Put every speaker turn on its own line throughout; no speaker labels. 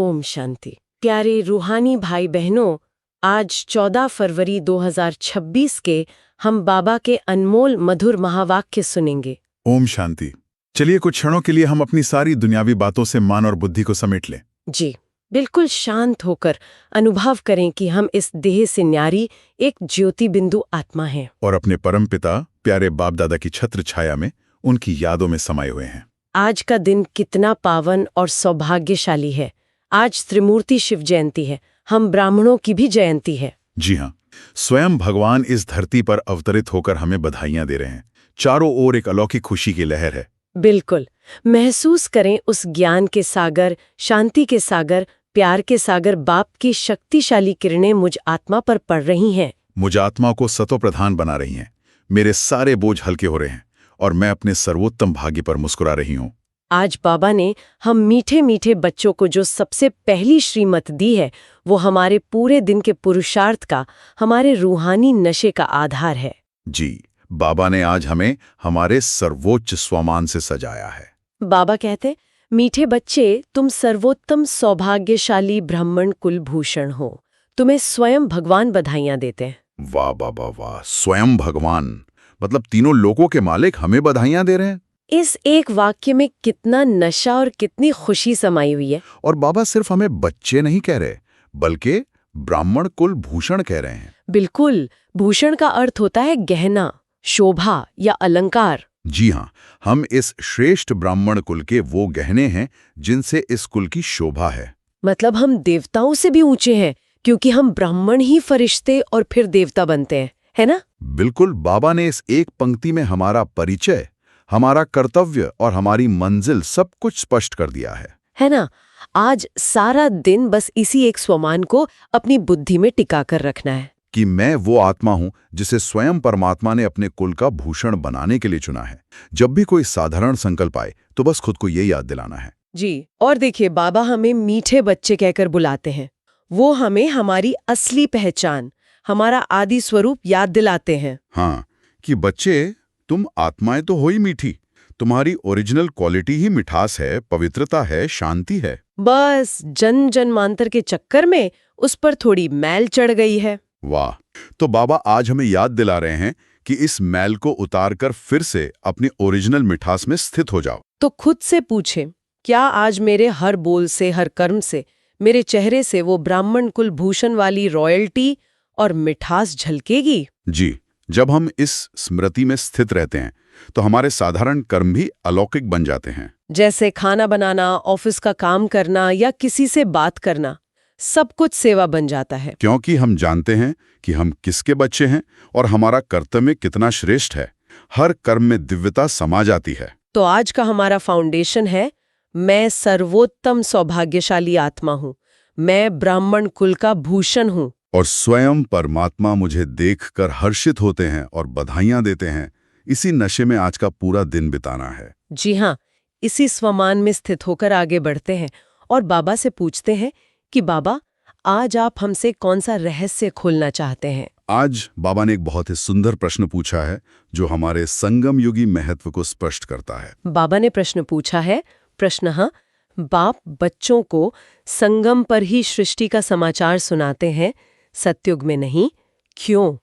ओम शांति। प्यारे रूहानी भाई बहनों, आज 14 फरवरी 2026 के हम बाबा के अनमोल मधुर महावाक्य सुनेंगे।
ओम शांति। चलिए कुछ क्षणों के लिए हम अपनी सारी दुनियावी बातों से मन और बुद्धि को समेट लें।
जी, बिल्कुल शांत होकर अनुभव करें कि हम इस देह से न्यारी एक ज्योति बिंदु आत्मा हैं
और अपने परम पिता प्यारे बाप दादा की छत्र छाया में उनकी यादों में समाये हुए हैं।
आज का दिन कितना पावन और सौभाग्यशाली है। आज त्रिमूर्ति शिव जयंती है, हम ब्राह्मणों की भी जयंती है।
जी हाँ, स्वयं भगवान इस धरती पर अवतरित होकर हमें बधाइयां दे रहे हैं। चारों ओर एक अलौकिक खुशी की लहर है।
बिल्कुल, महसूस करें उस ज्ञान के सागर, शांति के सागर, प्यार के सागर बाप की शक्तिशाली किरणें मुझ आत्मा पर पड़ रही हैं।
मुझ आत्मा को सतो प्रधान बना रही हैं। मेरे सारे बोझ हल्के हो रहे हैं और मैं अपने सर्वोत्तम भाग्य पर मुस्कुरा रही हूँ।
आज बाबा ने हम मीठे मीठे बच्चों को जो सबसे पहली श्रीमत दी है, वो हमारे पूरे दिन के पुरुषार्थ का, हमारे रूहानी नशे का आधार है।
जी, बाबा ने आज हमें हमारे सर्वोच्च स्वमान से सजाया है।
बाबा कहते, मीठे बच्चे, तुम सर्वोत्तम सौभाग्यशाली ब्राह्मण कुलभूषण हो। तुम्हें स्वयं भगवान बधाइयां देते हैं।
वाह वाह वाह वाह, स्वयं भगवान मतलब तीनों लोकों के मालिक हमें बधाइयां दे रहे हैं।
इस एक वाक्य में कितना नशा और कितनी खुशी समाई हुई है।
और बाबा सिर्फ हमें बच्चे नहीं कह रहे, बल्कि ब्राह्मण कुल भूषण कह रहे हैं।
बिल्कुल, भूषण का अर्थ होता है गहना, शोभा या अलंकार।
जी हाँ, हम इस श्रेष्ठ ब्राह्मण कुल के वो गहने हैं जिनसे इस कुल की शोभा है।
मतलब हम देवताओं से भी ऊंचे हैं, क्योंकि हम ब्राह्मण ही फरिश्ते और फिर देवता बनते हैं, है ना?
बिल्कुल, बाबा ने इस एक पंक्ति में हमारा परिचय, हमारा कर्तव्य और हमारी मंजिल सब कुछ स्पष्ट कर दिया है
ना? आज सारा दिन बस इसी एक स्वमान को अपनी बुद्धि में टिका कर रखना है
कि मैं वो आत्मा हूं जिसे स्वयं परमात्मा ने अपने कुल का भूषण बनाने के लिए चुना है। जब भी कोई साधारण संकल्प आए तो बस खुद को ये याद दिलाना है।
जी, और देखिए, बाबा हमें मीठे बच्चे कहकर बुलाते हैं। वो हमें हमारी असली पहचान, हमारा आदि स्वरूप याद दिलाते हैं।
हाँ, कि बच्चे, तुम आत्माएं तो हो ही मीठी, तुम्हारी ओरिजिनल क्वालिटी ही मिठास है, पवित्रता है, शांति है।
बस जन जन्मांतर के चक्कर में उस पर थोड़ी मैल चढ़ गई है।
वाह, तो बाबा आज हमें याद दिला रहे हैं कि इस मैल को उतारकर फिर से अपनी ओरिजिनल मिठास में स्थित हो जाओ।
तो खुद से पूछें, क्या आज मेरे हर बोल से, हर कर्म से, मेरे चेहरे से वो ब्राह्मण कुल भूषण वाली रॉयल्टी और मिठास झलकेगी?
जी, जब हम इस स्मृति में स्थित रहते हैं तो हमारे साधारण कर्म भी अलौकिक बन जाते हैं।
जैसे खाना बनाना, ऑफिस का काम करना या किसी से बात करना, सब कुछ सेवा बन जाता है।
क्योंकि हम जानते हैं कि हम किसके बच्चे हैं और हमारा कर्तव्य कितना श्रेष्ठ है। हर कर्म में दिव्यता समा जाती है।
तो आज का हमारा फाउंडेशन है, मैं सर्वोत्तम सौभाग्यशाली आत्मा हूँ, मैं ब्राह्मण कुल का भूषण हूँ।
और स्वयं परमात्मा मुझे देखकर हर्षित होते हैं और बधाइयां देते हैं। इसी नशे में आज का पूरा दिन बिताना है।
जी हाँ, इसी स्वमान में स्थित होकर आगे बढ़ते हैं और बाबा से पूछते हैं कि बाबा, आज आप हमसे कौन सा रहस्य खोलना चाहते हैं?
आज बाबा ने एक बहुत ही सुंदर प्रश्न पूछा है जो हमारे संगम युगी महत्व को स्पष्ट करता है।
बाबा ने प्रश्न पूछा है, प्रश्न हाँ, बाप बच्चों को संगम पर ही सृष्टि का समाचार सुनाते हैं, सतयुग में नहीं, क्यों?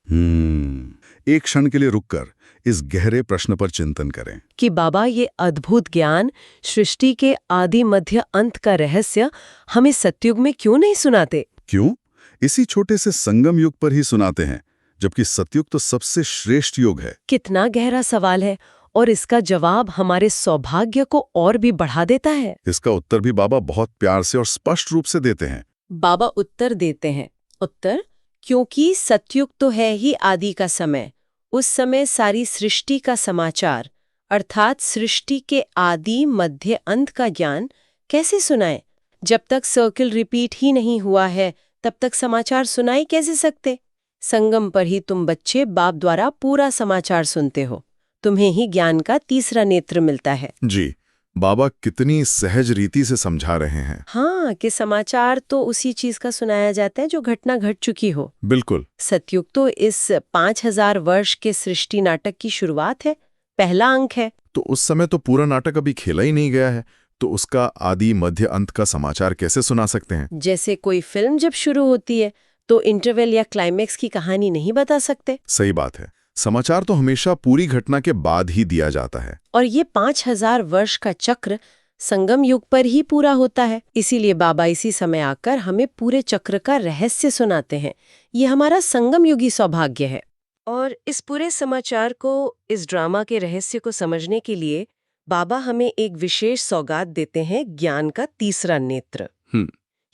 एक क्षण के लिए रुककर इस गहरे प्रश्न पर चिंतन करें
कि बाबा ये अद्भुत ज्ञान, सृष्टि के आदि मध्य अंत का रहस्य हमें सतयुग में क्यों नहीं सुनाते?
क्यों इसी छोटे से संगम युग पर ही सुनाते हैं, जबकि सतयुग तो सबसे श्रेष्ठ युग है?
कितना गहरा सवाल है, और इसका जवाब हमारे सौभाग्य को और भी बढ़ा देता है।
इसका उत्तर भी बाबा बहुत प्यार से और स्पष्ट रूप से देते हैं।
बाबा उत्तर देते हैं, उत्तर, क्योंकि सतयुग तो है ही आदि का समय। उस समय सारी सृष्टि का समाचार, अर्थात सृष्टि के आदि मध्य अंत का ज्ञान कैसे सुनाए? जब तक सर्किल रिपीट ही नहीं हुआ है, तब तक समाचार सुनाई कैसे सकते? संगम पर ही तुम बच्चे बाप द्वारा पूरा समाचार सुनते हो। तुम्हें ही ज्ञान का तीसरा नेत्र मिलता है।
जी, बाबा कितनी सहज रीति से समझा रहे हैं।
हाँ, कि समाचार तो उसी चीज का सुनाया जाता है जो घटना घट चुकी हो।
बिल्कुल।
सतयुग तो इस 5000 वर्ष के सृष्टि नाटक की शुरुआत है, पहला अंक है।
तो उस समय तो पूरा नाटक अभी खेला ही नहीं गया है, तो उसका आदि मध्य अंत का समाचार कैसे सुना सकते हैं?
जैसे कोई फिल्म जब शुरू होती है तो इंटरवल या क्लाइमेक्स की कहानी नहीं बता सकते।
सही बात है। समाचार तो हमेशा पूरी घटना के बाद ही दिया जाता है।
और ये 5000 वर्ष का चक्र संगम युग पर ही पूरा होता है, इसीलिए बाबा इसी समय आकर हमें पूरे चक्र का रहस्य सुनाते हैं। ये हमारा संगम युगी सौभाग्य है। और इस पूरे समाचार को, इस ड्रामा के रहस्य को समझने के लिए बाबा हमें एक विशेष सौगात देते हैं, ज्ञान का तीसरा नेत्र।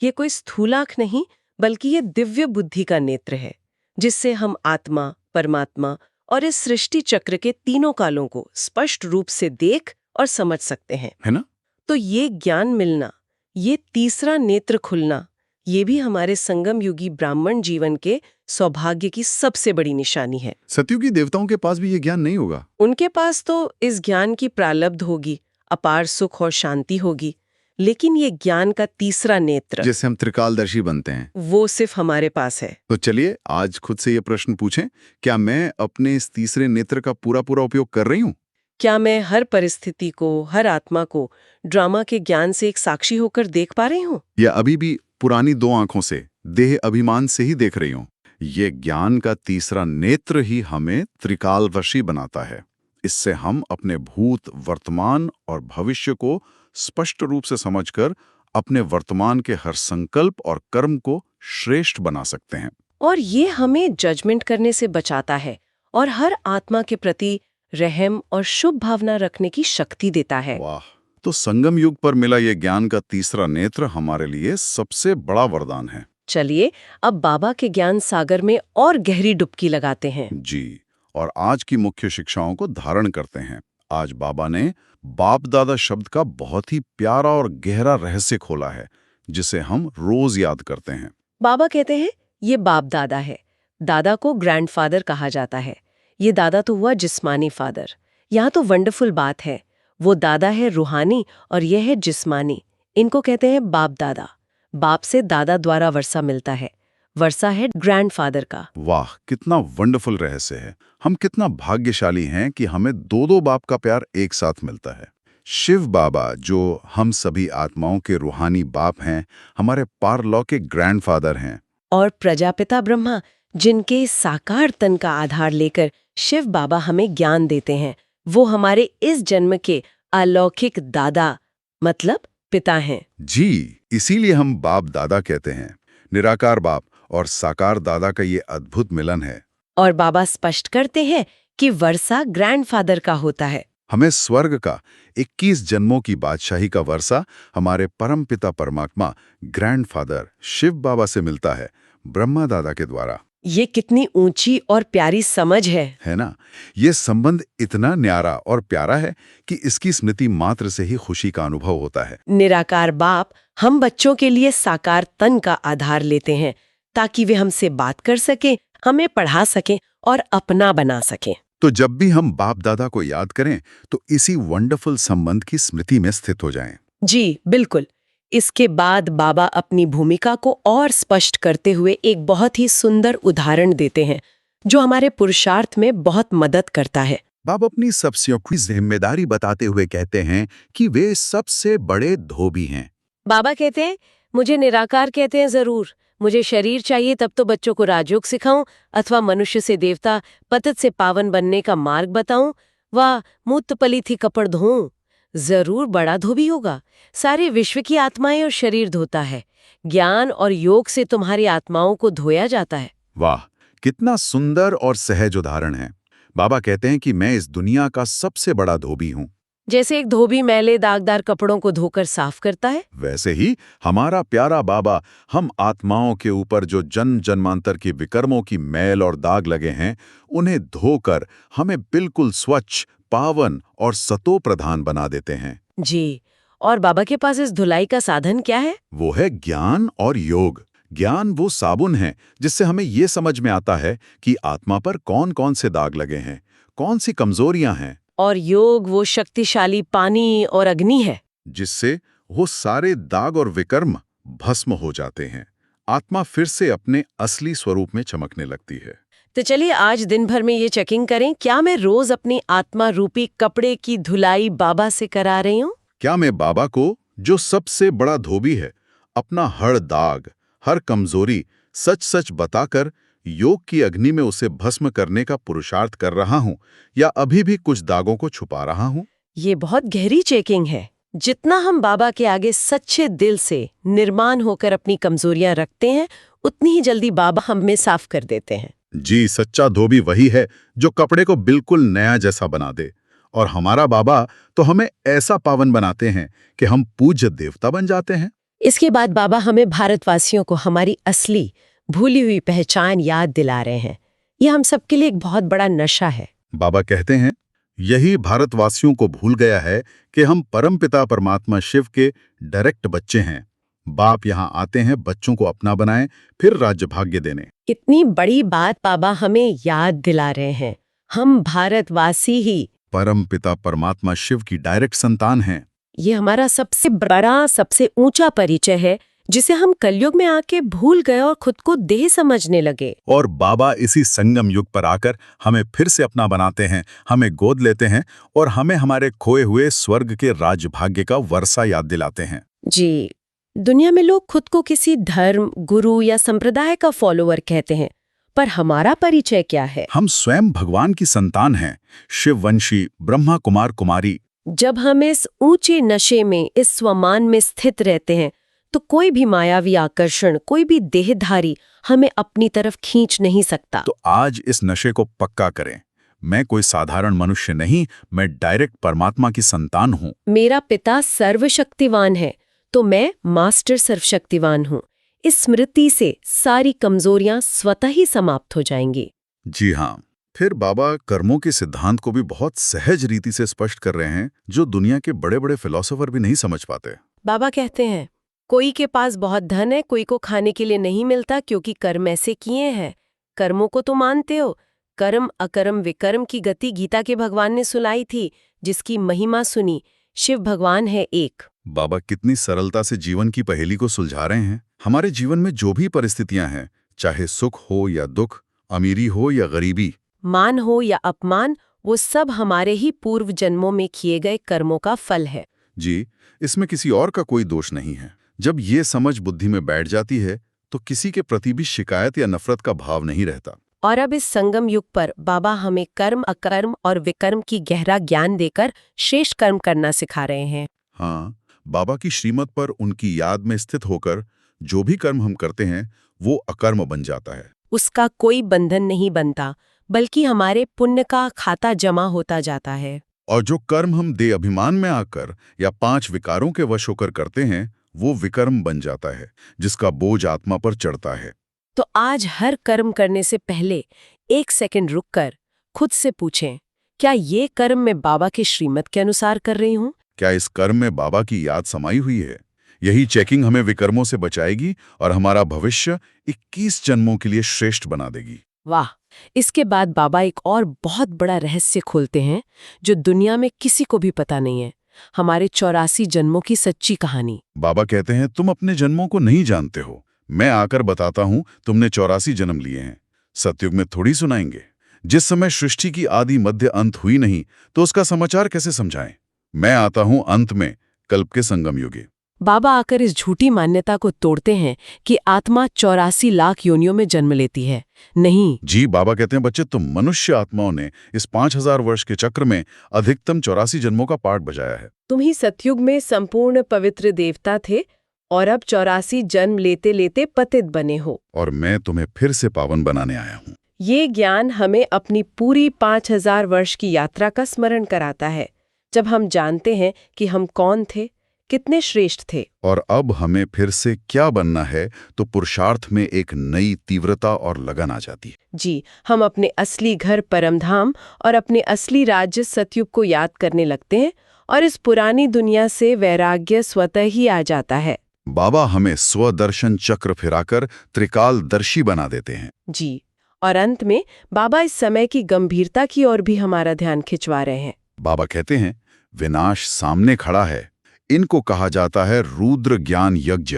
ये कोई स्थूल आँख नहीं, बल्कि ये दिव्य बुद्धि का नेत्र है, जिससे हम आत्मा, परमात्मा और इस सृष्टि चक्र के तीनों कालों को स्पष्ट रूप से देख और समझ सकते हैं,
है ना?
तो ये ज्ञान मिलना, ये तीसरा नेत्र खुलना, ये भी हमारे संगम युगी ब्राह्मण जीवन के सौभाग्य की सबसे बड़ी निशानी है।
सतयुगी देवताओं के पास भी ये ज्ञान नहीं होगा।
उनके पास तो इस ज्ञान की प्रालब्ध होगी, अपार सुख और शांति होगी, लेकिन ये ज्ञान का तीसरा नेत्र,
जैसे हम त्रिकालदर्शी बनते हैं,
वो सिर्फ हमारे पास है।
तो चलिए आज खुद से ये प्रश्न पूछें, क्या मैं अपने इस तीसरे नेत्र का पूरा उपयोग कर रही हूँ?
क्या मैं हर परिस्थिति को, हर आत्मा को ड्रामा के ज्ञान से एक साक्षी होकर देख पा रही हूँ,
या अभी भी पुरानी दो आंखों से, देह अभिमान से ही देख रही हूँ? ये ज्ञान का तीसरा नेत्र ही हमें त्रिकालवशी बनाता है। इससे हम अपने भूत, वर्तमान और भविष्य को स्पष्ट रूप से समझकर अपने वर्तमान के हर संकल्प और कर्म को श्रेष्ठ बना सकते हैं।
और ये हमें जजमेंट करने से बचाता है और हर आत्मा के प्रति रहम और शुभ भावना रखने की शक्ति देता है।
वाह! तो संगम युग पर मिला ये ज्ञान का तीसरा नेत्र हमारे लिए सबसे बड़ा वरदान है।
चलिए अब बाबा के ज्ञान सागर में और गहरी डुबकी लगाते हैं।
जी, और आज की मुख्य शिक्षाओं को धारण करते हैं। आज बाबा ने बाप दादा शब्द का बहुत ही प्यारा और गहरा रहस्य खोला है, जिसे हम रोज याद करते हैं।
बाबा कहते हैं ये बाप दादा है। दादा को ग्रैंडफादर कहा जाता है। ये दादा तो हुआ जिस्मानी फादर। यहाँ तो वंडरफुल बात है, वो दादा है रूहानी और यह है जिस्मानी। इनको कहते हैं बाप दादा। बाप से दादा द्वारा वर्षा मिलता है, वर्षा है ग्रैंडफादर का।
वाह, कितना वंडरफुल रहस्य है। हम कितना भाग्यशाली हैं कि हमें दो बाप का प्यार एक साथ मिलता है। शिव बाबा, जो हम सभी आत्माओं के रूहानी बाप हैं, हमारे पारलौकिक ग्रैंडफादर हैं।
और प्रजापिता ब्रह्मा, जिनके साकार तन का आधार लेकर शिव बाबा हमें ज्ञान देते हैं, वो हमारे इस जन्म के अलौकिक दादा मतलब पिता हैं।
जी, इसीलिए हम बाप दादा कहते हैं। निराकार बाप और साकार दादा का ये अद्भुत मिलन है।
और बाबा स्पष्ट करते हैं कि वर्षा ग्रैंडफादर का होता है।
हमें स्वर्ग का 21 जन्मों की बादशाही का वर्षा हमारे परमपिता परमात्मा ग्रैंडफादर शिव बाबा से मिलता है, ब्रह्मा दादा के द्वारा।
ये कितनी ऊंची और प्यारी समझ है
ना? ये संबंध इतना न्यारा और प्यारा है कि इसकी स्मृति मात्र से ही खुशी का अनुभव होता है।
निराकार बाप हम बच्चों के लिए साकार तन का आधार लेते हैं, ताकि वे हमसे बात कर सकें, हमें पढ़ा सकें और अपना बना सकें।
तो जब भी हम बाप दादा को याद करें तो इसी वंडरफुल संबंध की स्मृति में स्थित हो जाएं।
जी बिल्कुल। इसके बाद बाबा अपनी भूमिका को और स्पष्ट करते हुए एक बहुत ही सुंदर उदाहरण देते हैं, जो हमारे पुरुषार्थ में बहुत मदद करता है।
बाबा अपनी सबसे की जिम्मेदारी बताते हुए कहते हैं कि वे सबसे बड़े धोबी हैं।
बाबा कहते हैं, मुझे निराकार कहते हैं जरूर, मुझे शरीर चाहिए तब तो बच्चों को राजयोग सिखाऊं अथवा मनुष्य से देवता, पतित से पावन बनने का मार्ग बताऊं, व मूत पलीथी कपड़ धोऊं। जरूर बड़ा धोबी होगा, सारे विश्व की आत्माएं और शरीर धोता है। ज्ञान और योग से तुम्हारी आत्माओं को धोया जाता है।
वाह, कितना सुंदर और सहज उदाहरण है। बाबा कहते हैं कि मैं इस दुनिया का सबसे बड़ा धोबी हूँ।
जैसे एक धोबी मैले दागदार कपड़ों को धोकर साफ करता है,
वैसे ही हमारा प्यारा बाबा हम आत्माओं के ऊपर जो जन्म जन्मांतर की विकर्मों की मैल और दाग लगे हैं, उन्हें धोकर हमें बिल्कुल स्वच्छ, पावन और सतो प्रधान बना देते हैं।
जी, और बाबा के पास इस धुलाई का साधन क्या है?
वो है ज्ञान और योग। ज्ञान वो साबुन है जिससे हमें ये समझ में आता है कि आत्मा पर कौन कौन से दाग लगे हैं, कौन सी कमजोरियां हैं।
और योग वो शक्तिशाली पानी और अग्नि है,
जिससे वो सारे दाग और विकर्म भस्म हो जाते हैं। आत्मा फिर से अपने असली स्वरूप में चमकने लगती है।
तो चलिए आज दिन भर में ये चेकिंग करें, क्या मैं रोज अपनी आत्मा रूपी कपड़े की धुलाई बाबा से करा रही हूँ?
क्या मैं बाबा को, जो सबसे बड़ा धोबी है, अपना हर दाग, हर कमजोरी सच सच बताकर योग की अग्नि में उसे भस्म करने का पुरुषार्थ कर रहा हूं, या अभी भी कुछ दागों को छुपा रहा हूं?
ये बहुत गहरी चेकिंग है। जितना हम बाबा के आगे सच्चे दिल से निर्माण होकर अपनी कमजोरियां रखते हैं, उतनी ही जल्दी बाबा हमें साफ कर देते हैं।
जी, सच्चा धोबी वही है जो कपड़े को बिल्कुल नया जैसा बना दे। और हमारा बाबा तो हमें ऐसा पावन बनाते हैं कि हम पूज्य देवता बन जाते हैं।
इसके बाद बाबा हमें भारतवासियों को हमारी असली भूली हुई पहचान याद दिला रहे हैं। यह हम सबके लिए एक बहुत बड़ा नशा है।
बाबा कहते हैं, यही भारतवासियों को भूल गया है कि हम परमपिता परमात्मा शिव के डायरेक्ट बच्चे हैं। बाप यहाँ आते हैं बच्चों को अपना बनाएं, फिर राज्य भाग्य देने।
इतनी बड़ी बात बाबा हमें याद दिला रहे हैं। हम भारतवासी ही
परमपिता परमात्मा शिव की डायरेक्ट संतान हैं।
ये हमारा सबसे बड़ा, सबसे ऊंचा परिचय है, जिसे हम कलयुग में आके भूल गए और खुद को देह समझने लगे।
और बाबा इसी संगम युग पर आकर हमें फिर से अपना बनाते हैं, हमें गोद लेते हैं और हमें हमारे खोए हुए स्वर्ग के राज भाग्य का वर्षा याद दिलाते हैं।
जी, दुनिया में लोग खुद को किसी धर्म, गुरु या संप्रदाय का फॉलोअर कहते हैं, पर हमारा परिचय क्या है?
हम स्वयं भगवान की संतान हैं, शिववंशी ब्रह्मा कुमार कुमारी।
जब हम इस ऊंचे नशे में, इस स्वमान में स्थित रहते हैं, तो कोई भी मायावी आकर्षण, कोई भी देहधारी हमें अपनी तरफ खींच नहीं सकता।
तो आज इस नशे को पक्का करें। मैं कोई साधारण मनुष्य नहीं, मैं डायरेक्ट परमात्मा की संतान हूँ।
मेरा पिता सर्वशक्तिवान है, तो मैं मास्टर सर्वशक्तिवान हूँ। इस स्मृति से सारी कमजोरियां स्वतः ही समाप्त हो जाएंगी।
जी हाँ। फिर बाबा कर्मों के सिद्धांत को भी बहुत सहज रीति से स्पष्ट कर रहे हैं, जो दुनिया के बड़े बड़े फिलोसोफर भी नहीं समझ पाते।
बाबा कहते हैं, कोई के पास बहुत धन है, कोई को खाने के लिए नहीं मिलता, क्योंकि कर्म ऐसे किए हैं। कर्मों को तो मानते हो, कर्म अकर्म विकर्म की गति गीता के भगवान ने सुनाई थी, जिसकी महिमा सुनी। शिव भगवान है एक।
बाबा कितनी सरलता से जीवन की पहेली को सुलझा रहे हैं। हमारे जीवन में जो भी परिस्थितियां हैं, चाहे सुख हो या दुख, अमीरी हो या गरीबी,
मान हो या अपमान, वो सब हमारे ही पूर्व जन्मों में किए गए कर्मों का फल है।
जी, इसमें किसी और का कोई दोष नहीं है। जब ये समझ बुद्धि में बैठ जाती है, तो किसी के प्रति भी शिकायत या नफरत का भाव नहीं रहता।
और अब इस संगम युग पर बाबा हमें कर्म अकर्म और विकर्म की गहरा ज्ञान देकर श्रेष्ठ कर्म करना सिखा रहे हैं।
हाँ, बाबा की श्रीमत पर उनकी याद में स्थित होकर जो भी कर्म हम करते हैं, वो अकर्म बन जाता है।
उसका कोई बंधन नहीं बनता, बल्कि हमारे पुण्य का खाता जमा होता जाता है।
और जो कर्म हम देह अभिमान में आकर या 5 विकारों के वश होकर करते हैं, वो विकर्म बन जाता है, जिसका बोझ आत्मा पर चढ़ता है।
तो आज हर कर्म करने से पहले 1 सेकंड रुककर खुद से पूछें, क्या ये कर्म मैं बाबा के श्रीमत के अनुसार कर रही हूँ?
क्या इस कर्म में बाबा की याद समाई हुई है? यही चेकिंग हमें विकर्मों से बचाएगी और हमारा भविष्य 21 जन्मों के लिए श्रेष्ठ बना देगी।
वाह! इसके बाद बाबा एक और बहुत बड़ा रहस्य खोलते हैं, जो दुनिया में किसी को भी पता नहीं है। हमारे 84 जन्मों की सच्ची कहानी।
बाबा कहते हैं, तुम अपने जन्मों को नहीं जानते हो। मैं आकर बताता हूं, तुमने 84 जन्म लिए हैं। सतयुग में थोड़ी सुनाएंगे। जिस समय सृष्टि की आदि मध्य अंत हुई नहीं, तो उसका समाचार कैसे समझाएं? मैं आता हूं अंत में, कल्प के संगम युगे।
बाबा आकर इस झूठी मान्यता को तोड़ते हैं कि आत्मा 84 लाख योनियों में जन्म लेती है। नहीं
जी, बाबा कहते हैं, बच्चे, तुम मनुष्य आत्माओं ने इस 5000 वर्ष के चक्र में अधिकतम 84 जन्मों का पाठ बजाया है।
तुम ही सतयुग में संपूर्ण पवित्र देवता थे और अब 84 जन्म लेते लेते पतित बने हो।
और मैं तुम्हें फिर से पावन बनाने आया हूँ।
ये ज्ञान हमें अपनी पूरी 5000 वर्ष की यात्रा का स्मरण कराता है, जब हम जानते हैं कि हम कौन थे, कितने श्रेष्ठ थे।
और अब हमें फिर से क्या बनना है, तो पुरुषार्थ में एक नई तीव्रता और लगन आ जाती है।
जी, हम अपने असली घर परमधाम और अपने असली राज्य सतयुग को याद करने लगते हैं और इस पुरानी दुनिया से वैराग्य स्वतः ही आ जाता है।
बाबा हमें स्वदर्शन चक्र फिराकर त्रिकालदर्शी बना देते हैं।
जी, और अंत में बाबा इस समय की गंभीरता की ओर भी हमारा ध्यान खिंचवा रहे हैं।
बाबा कहते हैं, विनाश सामने खड़ा है। इनको कहा जाता है रुद्र ज्ञान यज्ञ।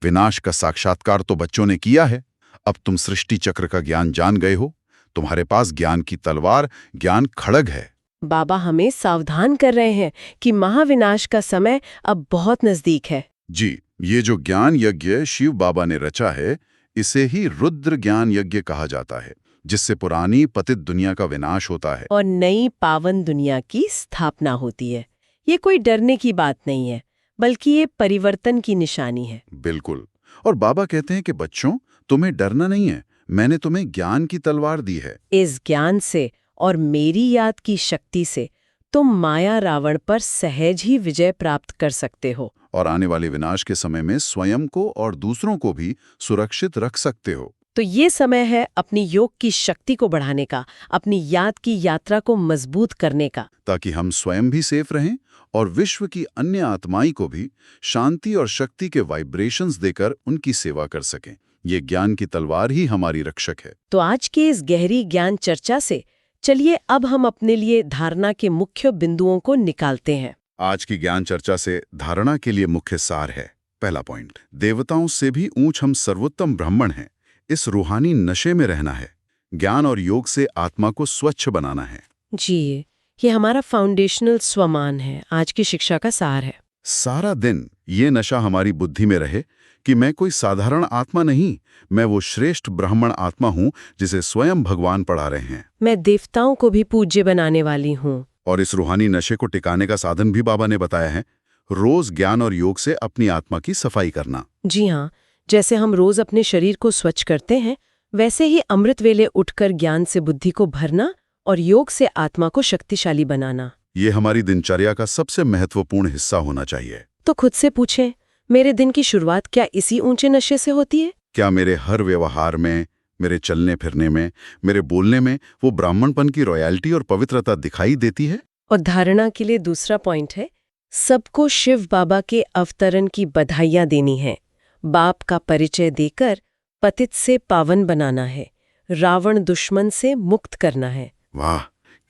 विनाश का साक्षात्कार तो बच्चों ने किया है। अब तुम सृष्टि चक्र का ज्ञान जान गए हो। तुम्हारे पास ज्ञान की तलवार, ज्ञान खड्ग है।
बाबा हमें सावधान कर रहे हैं कि महाविनाश का समय अब बहुत नजदीक है।
जी, ये जो ज्ञान यज्ञ शिव बाबा ने रचा है, इसे ही रुद्र ज्ञान यज्ञ कहा जाता है, जिससे पुरानी पतित दुनिया का विनाश होता है
और नई पावन दुनिया की स्थापना होती है। ये कोई डरने की बात नहीं है, बल्कि ये परिवर्तन की निशानी है।
बिल्कुल। और बाबा कहते हैं कि बच्चों, तुम्हें डरना नहीं है, मैंने तुम्हें ज्ञान की तलवार दी है।
इस ज्ञान से और मेरी याद की शक्ति से तुम माया रावण पर सहज ही विजय प्राप्त कर सकते हो
और आने वाले विनाश के समय में स्वयं को और दूसरों को भी सुरक्षित रख सकते हो।
तो ये समय है अपनी योग की शक्ति को बढ़ाने का, अपनी याद की यात्रा को मजबूत करने का,
ताकि हम स्वयं भी सेफ रहें और विश्व की अन्य आत्माएं को भी शांति और शक्ति के वाइब्रेशंस देकर उनकी सेवा कर सकें। ये ज्ञान की तलवार ही हमारी रक्षक है।
तो आज की इस गहरी ज्ञान चर्चा से चलिए अब हम अपने लिए धारणा के मुख्य बिंदुओं को निकालते हैं।
आज की ज्ञान चर्चा से धारणा के लिए मुख्य सार है। पहला पॉइंट, देवताओं से भी ऊंच हम सर्वोत्तम ब्राह्मण हैं। इस रूहानी नशे में रहना है। ज्ञान और योग से आत्मा को स्वच्छ बनाना है।
जी, ये हमारा फाउंडेशनल स्वमान है, आज की शिक्षा का सार है।
सारा दिन ये नशा हमारी बुद्धि में रहे कि मैं कोई साधारण आत्मा नहीं, मैं वो श्रेष्ठ ब्राह्मण आत्मा हूँ जिसे स्वयं भगवान पढ़ा रहे हैं।
मैं देवताओं को भी पूज्य बनाने वाली हूँ।
और इस रूहानी नशे को टिकाने का साधन भी बाबा ने बताया है, रोज ज्ञान और योग से अपनी आत्मा की सफाई करना।
जी हाँ, जैसे हम रोज अपने शरीर को स्वच्छ करते हैं, वैसे ही अमृत वेले उठकर ज्ञान से बुद्धि को भरना और योग से आत्मा को शक्तिशाली बनाना।
ये हमारी दिनचर्या का सबसे महत्वपूर्ण हिस्सा होना चाहिए।
तो खुद से पूछें, मेरे दिन की शुरुआत क्या इसी ऊंचे नशे से होती है?
क्या मेरे हर व्यवहार में, मेरे चलने फिरने में, मेरे बोलने में वो ब्राह्मणपन की रॉयल्टी और पवित्रता दिखाई देती है?
और धारणा के लिए दूसरा पॉइंट है, सबको शिव बाबा के अवतरण की बधाइयां देनी है। बाप का परिचय देकर पतित से पावन बनाना है, रावण दुश्मन से मुक्त करना है।
वाह,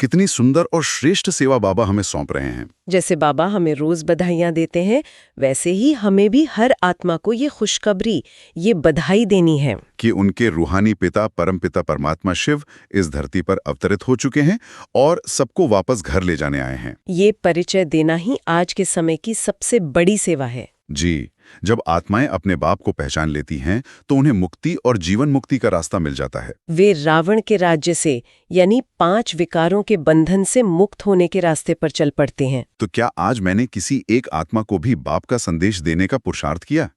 कितनी सुंदर और श्रेष्ठ सेवा बाबा हमें सौंप रहे हैं।
जैसे बाबा हमें रोज बधाइयां देते हैं, वैसे ही हमें भी हर आत्मा को ये खुशखबरी, ये बधाई देनी है
कि उनके रूहानी पिता परमपिता परमात्मा शिव इस धरती पर अवतरित हो चुके हैं और सबको वापस घर ले जाने आए हैं।
ये परिचय देना ही आज के समय की सबसे बड़ी सेवा है।
जी, जब आत्माएं अपने बाप को पहचान लेती हैं तो उन्हें मुक्ति और जीवन मुक्ति का रास्ता मिल जाता है।
वे रावण के राज्य से, यानी 5 विकारों के बंधन से मुक्त होने के रास्ते पर चल पड़ते हैं।
तो क्या आज मैंने किसी एक आत्मा को भी बाप का संदेश देने का पुरुषार्थ किया?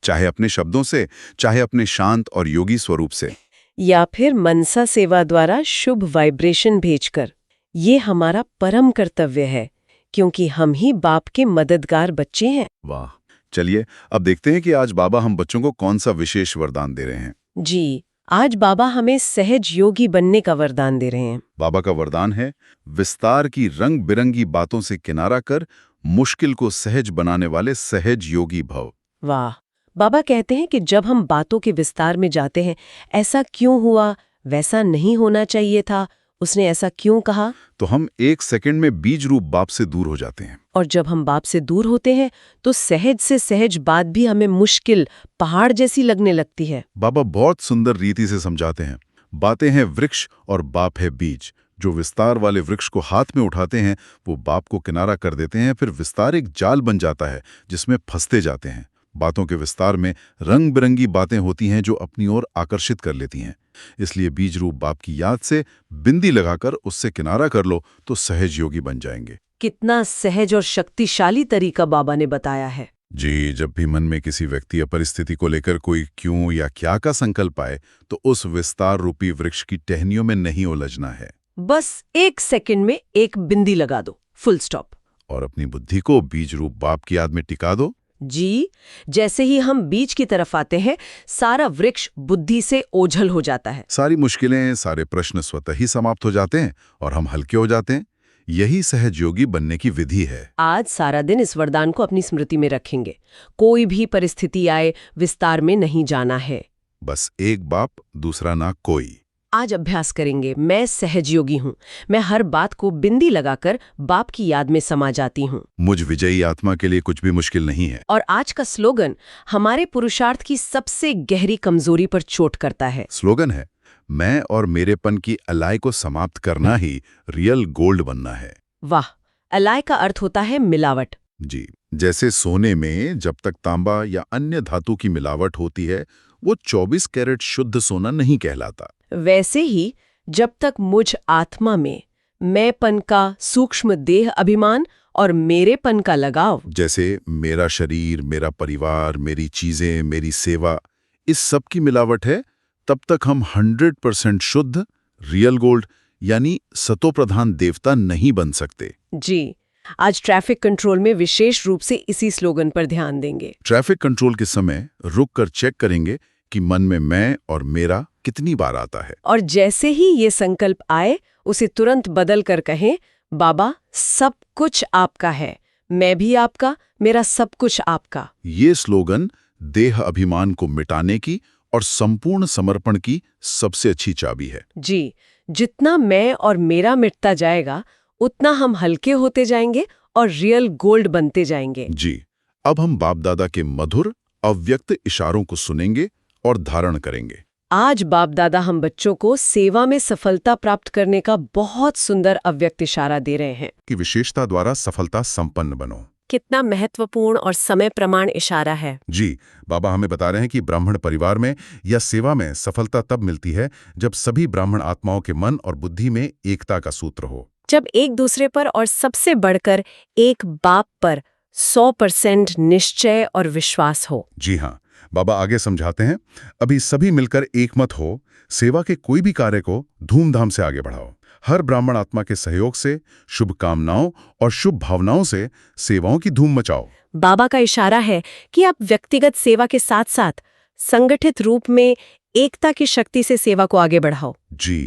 चाहे अपने शब्दों से, चाहे अपने शांत और योगी स्वरूप से,
या फिर मनसा सेवा द्वारा शुभ वाइब्रेशन भेजकर। ये हमारा परम कर्तव्य है, क्योंकि हम ही बाप के मददगार बच्चे हैं।
वाह, चलिए अब देखते हैं कि आज बाबा हम बच्चों को कौन सा विशेष वरदान दे रहे हैं।
जी, आज बाबा हमें सहज योगी बनने का वरदान दे रहे हैं।
बाबा का वरदान है, विस्तार की रंग बिरंगी बातों से किनारा कर मुश्किल को सहज बनाने वाले सहज योगी भव।
वाह, बाबा कहते हैं कि जब हम बातों के विस्तार में जाते हैं, ऐसा क्यों हुआ, वैसा नहीं होना चाहिए था, उसने ऐसा क्यों कहा,
तो हम 1 सेकंड में बीज रूप बाप से दूर हो जाते हैं।
और जब हम बाप से दूर होते हैं तो सहज से सहज बात भी हमें मुश्किल, पहाड़ जैसी लगने लगती है।
बाबा बहुत सुंदर रीति से समझाते हैं, बातें हैं वृक्ष और बाप है बीज। जो विस्तार वाले वृक्ष को हाथ में उठाते हैं वो बाप को किनारा कर देते हैं, फिर विस्तार एक जाल बन जाता है जिसमें फंसते जाते हैं। बातों के विस्तार में रंग बिरंगी बातें होती हैं जो अपनी ओर आकर्षित कर लेती हैं। इसलिए बीज रूप बाप की याद से बिंदी लगाकर उससे किनारा कर लो तो सहज योगी बन जाएंगे।
कितना सहज और शक्तिशाली तरीका बाबा ने बताया है।
जी, जब भी मन में किसी व्यक्ति या परिस्थिति को लेकर कोई क्यों या क्या का संकल्प आए तो उस विस्तार रूपी वृक्ष की टहनियों में नहीं उलझना है।
बस 1 सेकंड में एक बिंदी लगा दो, फुल स्टॉप।
और अपनी बुद्धि को बीज रूप बाप की याद में टिका दो।
जी, जैसे ही हम बीज की तरफ आते हैं, सारा वृक्ष बुद्धि से ओझल हो जाता है।
सारी मुश्किलें, सारे प्रश्न स्वतः ही समाप्त हो जाते हैं और हम हल्के हो जाते हैं। यही सहज योगी बनने की विधि है।
आज सारा दिन इस वरदान को अपनी स्मृति में रखेंगे। कोई भी परिस्थिति आए, विस्तार में नहीं जाना है।
बस एक बाप, दूसरा ना कोई।
आज अभ्यास करेंगे, मैं सहजयोगी हूँ। मैं हर बात को बिंदी लगाकर बाप की याद में समा जाती हूँ।
मुझ विजयी आत्मा के लिए कुछ भी मुश्किल नहीं है।
और आज का स्लोगन हमारे पुरुषार्थ की सबसे गहरी कमजोरी पर चोट करता है।
स्लोगन है, मैं और मेरेपन की अलाय को समाप्त करना ही रियल गोल्ड बनना है।
वाह, अलाय का अर्थ होता है मिलावट।
जी, जैसे सोने में जब तक तांबा या अन्य धातु की मिलावट होती है, वो 24 कैरेट शुद्ध सोना नहीं कहलाता।
वैसे ही जब तक मुझ आत्मा में मैंपन का सूक्ष्म देह अभिमान और मेरेपन का लगाव,
जैसे मेरा शरीर, मेरा परिवार, मेरी चीजें, मेरी सेवा, इस सब की मिलावट है, तब तक हम 100% शुद्ध, रियल गोल्ड यानी सतोप्रधान देवता नहीं बन सकते।
जी, आज ट्रैफिक कंट्रोल में विशेष रूप से इसी स्लोगन पर ध्यान देंगे।
ट्रैफिक कंट्रोल के समय रुक कर चेक करेंगे कि मन में मैं और मेरा कितनी बार आता है।
और जैसे ही ये संकल्प आए, उसे तुरंत बदल कर कहें, बाबा सब कुछ आपका है, मैं भी आपका, मेरा सब कुछ आपका।
ये स्लोगन देह अभिमान को मिटाने की और संपूर्ण समर्पण की सबसे अच्छी चाबी है।
जी, जितना मैं और मेरा मिटता जाएगा, उतना हम हल्के होते जाएंगे और रियल गोल्ड बनते जाएंगे।
जी, अब हम बाप दादा के मधुर अव्यक्त इशारों को सुनेंगे और धारण करेंगे।
आज बाप दादा हम बच्चों को सेवा में सफलता प्राप्त करने का बहुत सुंदर अव्यक्त इशारा दे रहे हैं
कि विशेषता द्वारा सफलता संपन्न बनो।
कितना महत्वपूर्ण और समय प्रमाण इशारा है।
जी, बाबा हमें बता रहे हैं कि ब्राह्मण परिवार में या सेवा में सफलता तब मिलती है जब सभी ब्राह्मण आत्माओं के मन और बुद्धि में एकता का सूत्र हो,
जब एक दूसरे पर और सबसे बढ़कर एक बाप पर 100% निश्चय और विश्वास हो।
जी हाँ, बाबा आगे समझाते हैं, अभी सभी मिलकर एकमत हो, सेवा के कोई भी कार्य को धूमधाम से आगे बढ़ाओ। हर ब्राह्मण आत्मा के सहयोग से, शुभकामनाओं और शुभ भावनाओं से सेवाओं की धूम मचाओ।
बाबा का इशारा है कि आप व्यक्तिगत सेवा के साथ साथ संगठित रूप में एकता की शक्ति से सेवा को आगे बढ़ाओ।
जी,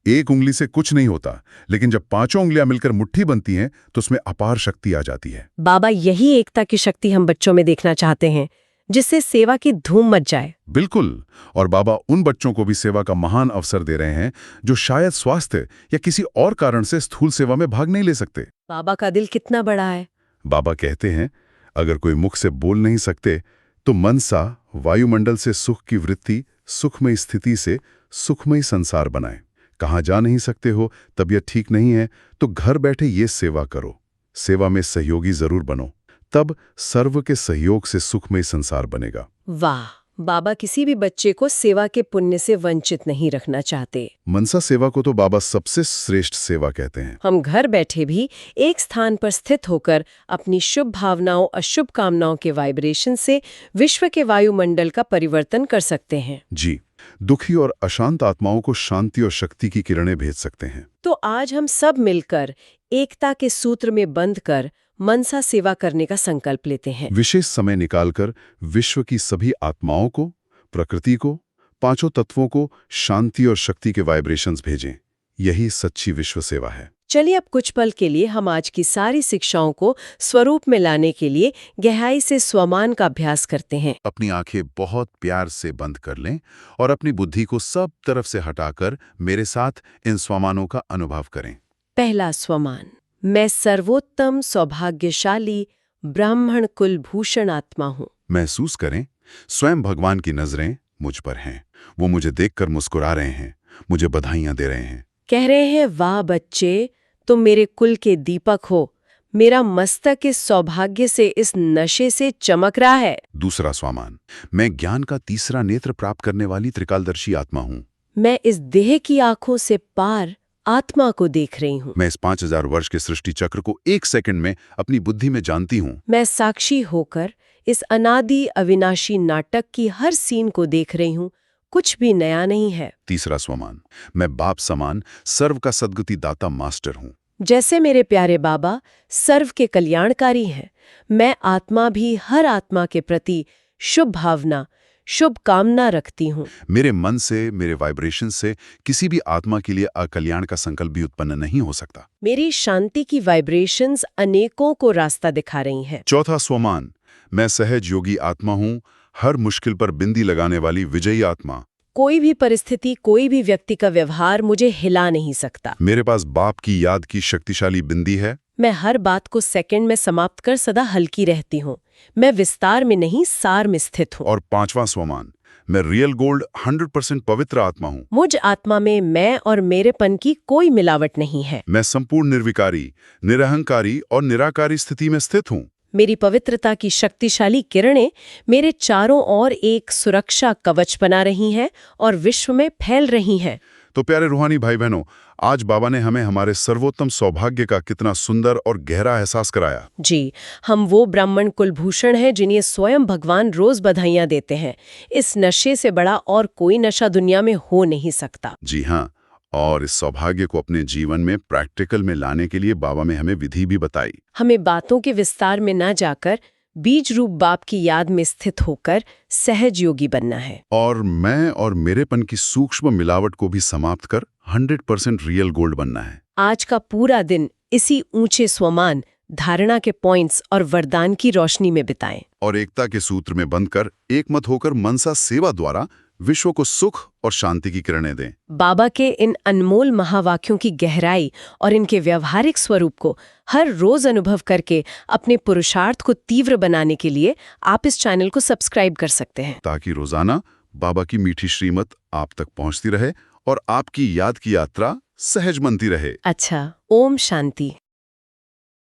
एक उंगली से कुछ नहीं होता, लेकिन जब पांचों उंगलियां मिलकर मुट्ठी बनती हैं तो उसमें अपार शक्ति आ जाती है।
बाबा यही एकता की शक्ति हम बच्चों में देखना चाहते हैं, जिससे सेवा की धूम मच जाए।
बिल्कुल, और बाबा उन बच्चों को भी सेवा का महान अवसर दे रहे हैं जो शायद स्वास्थ्य या किसी और कारण से स्थूल सेवा में भाग नहीं ले सकते।
बाबा का दिल कितना बड़ा है।
बाबा कहते हैं, अगर कोई मुख से बोल नहीं सकते तो मनसा वायुमंडल से सुख की वृत्ति, सुखमय स्थिति से सुखमय संसार बनाए। कहाँ जा नहीं सकते हो, तबीयत ठीक नहीं है, तो घर बैठे ये सेवा करो। सेवा में सहयोगी जरूर बनो, तब सर्व के सहयोग से सुखमय संसार बनेगा।
वाह, बाबा किसी भी बच्चे को सेवा के पुण्य से वंचित नहीं रखना चाहते।
मनसा सेवा को तो बाबा सबसे श्रेष्ठ सेवा कहते हैं।
हम घर बैठे भी एक स्थान पर स्थित होकर अपनी शुभ भावनाओं और शुभ कामनाओं के वाइब्रेशन से विश्व के वायुमंडल का परिवर्तन कर सकते हैं।
जी, दुखी और अशांत आत्माओं को शांति और शक्ति की किरणें भेज सकते हैं।
तो आज हम सब मिलकर एकता के सूत्र में बंध कर मनसा सेवा करने का संकल्प लेते हैं।
विशेष समय निकालकर विश्व की सभी आत्माओं को, प्रकृति को, पांचों तत्वों को शांति और शक्ति के वाइब्रेशंस भेजें। यही सच्ची विश्व सेवा है।
चलिए अब कुछ पल के लिए हम आज की सारी शिक्षाओं को स्वरूप में लाने के लिए गहराई से स्वमान का अभ्यास करते हैं।
अपनी आंखें बहुत प्यार से बंद कर लें और अपनी बुद्धि को सब तरफ से हटाकर मेरे साथ इन स्वमानों का अनुभव करें।
पहला स्वमान, मैं सर्वोत्तम सौभाग्यशाली ब्राह्मण कुलभूषण आत्मा हूँ।
महसूस करें, स्वयं भगवान की नजरें मुझ पर हैं। वो मुझे देखकर मुस्कुरा रहे हैं, मुझे बधाइयां दे रहे हैं।
कह रहे हैं, वाह बच्चे, तुम मेरे कुल के दीपक हो। मेरा मस्तक इस सौभाग्य से, इस नशे से चमक रहा है।
दूसरा स्वमान, मैं ज्ञान का तीसरा नेत्र प्राप्त करने वाली त्रिकालदर्शी आत्मा हूँ।
मैं इस देह की आंखों से पार आत्मा को देख रही हूँ।
मैं इस 5000 वर्ष के सृष्टि चक्र को एक सेकंड में अपनी बुद्धि में जानती हूँ।
मैं साक्षी होकर इस अनादि अविनाशी नाटक की हर सीन को देख रही हूँ। कुछ भी नया नहीं है।
तीसरा स्वमान, मैं बाप समान सर्व का सद्गति दाता मास्टर हूँ।
जैसे मेरे प्यारे बाबा सर्व के कल्याणकारी हैं, मैं आत्मा भी हर आत्मा के प्रति शुभ भावना, शुभ कामना रखती हूँ।
मेरे मन से, मेरे वाइब्रेशन से किसी भी आत्मा के लिए अकल्याण का संकल्प भी उत्पन्न नहीं हो सकता।
मेरी शांति की वाइब्रेशंस अनेकों को रास्ता दिखा रही हैं।
चौथा स्वमान, मैं सहज योगी आत्मा हूँ, हर मुश्किल पर बिंदी लगाने वाली विजयी आत्मा।
कोई भी परिस्थिति, कोई भी व्यक्ति का व्यवहार मुझे हिला नहीं सकता।
मेरे पास बाप की याद की शक्तिशाली बिंदी है।
मैं हर बात को सेकंड में समाप्त कर सदा हल्की रहती हूँ। मैं विस्तार में नहीं, सार में स्थित हूँ।
और पांचवा स्वमान, मैं रियल गोल्ड 100% पवित्र आत्मा हूँ।
मुझ आत्मा में मैं और मेरेपन की कोई मिलावट नहीं है।
मैं संपूर्ण निर्विकारी, निरहंकारी और निराकारी स्थिति में स्थित हूँ।
मेरी पवित्रता की शक्तिशाली किरणें मेरे चारों ओर एक सुरक्षा कवच बना रही हैं और विश्व में फैल रही हैं।
तो प्यारे रूहानी भाई बहनों, आज बाबा ने हमें हमारे सर्वोत्तम सौभाग्य का कितना सुंदर और गहरा एहसास कराया।
जी, हम वो ब्राह्मण कुलभूषण हैं जिन्हें स्वयं भगवान रोज बधाइयां देते हैं। इस नशे से बड़ा और कोई नशा दुनिया में हो नहीं सकता।
जी हाँ, और इस सौभाग्य को अपने जीवन में प्रैक्टिकल में लाने के लिए बाबा ने हमें विधि भी बताई।
हमें बातों के विस्तार में न जाकर बीज रूप बाप की याद में स्थित होकर सहज योगी बनना है।
और मैं और मेरेपन की सूक्ष्म मिलावट को भी समाप्त कर 100% रियल गोल्ड बनना है।
आज का पूरा दिन इसी ऊंचे स्वमान, धारणा के पॉइंट्स और वरदान की रोशनी में बिताएं।
और एकता के सूत्र में बंधकर एकमत होकर मनसा सेवा द्वारा विश्व को सुख और शांति की किरणें दें।
बाबा के इन अनमोल महावाक्यों की गहराई और इनके व्यवहारिक स्वरूप को हर रोज अनुभव करके अपने पुरुषार्थ को तीव्र बनाने के लिए आप इस चैनल को सब्सक्राइब कर सकते हैं,
ताकि रोजाना बाबा की मीठी श्रीमत आप तक पहुंचती रहे और आपकी याद की यात्रा सहज बनती रहे।
अच्छा, ओम शांति।